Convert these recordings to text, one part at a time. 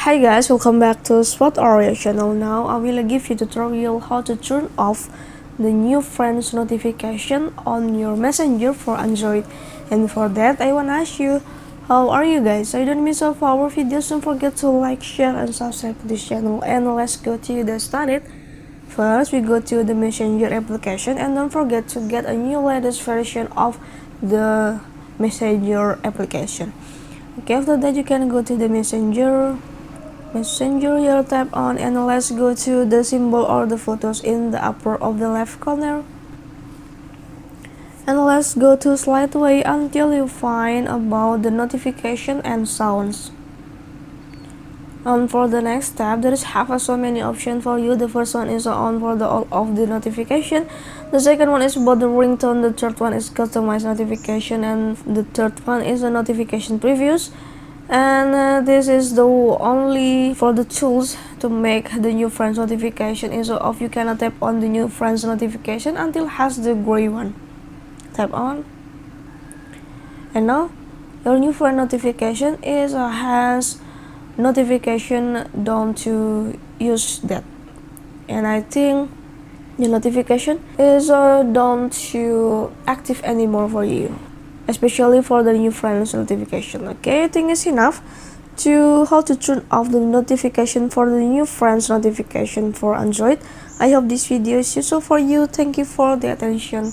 Hi guys, welcome back to Spot Aria channel. Now I will give you a tutorial how to turn off the new friends notification on your messenger for Android. And for that I wanna ask you, how are you guys? So you don't miss off our videos, don't forget to like, share and subscribe to this channel. And let's go to the start. First we go to the messenger application and don't forget to get a new latest version of the messenger application. Okay, after that you can go to the messenger, you'll tap on and let's go to the symbol or the photos in the upper of the left corner, and let's go to slide away until you find about the notification and sounds. And for the next step, there is so many options for you. The first one is on for the all of the notification, the second one is about the ringtone, the third one is customize notification, and the third one is the notification previews. And this is the only for the tools to make the new friends notification is off. You cannot tap on the new friends notification until has the gray one. Tap on, and now your new friend notification is has notification. Don't to use that, and I think the notification is don't to active anymore for you, especially for the new friends notification. Okay, I think it's enough to how to turn off the notification for the new friends notification for Android. I hope this video is useful for you. Thank you for the attention.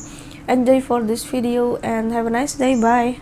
Enjoy for this video and have a nice day. Bye.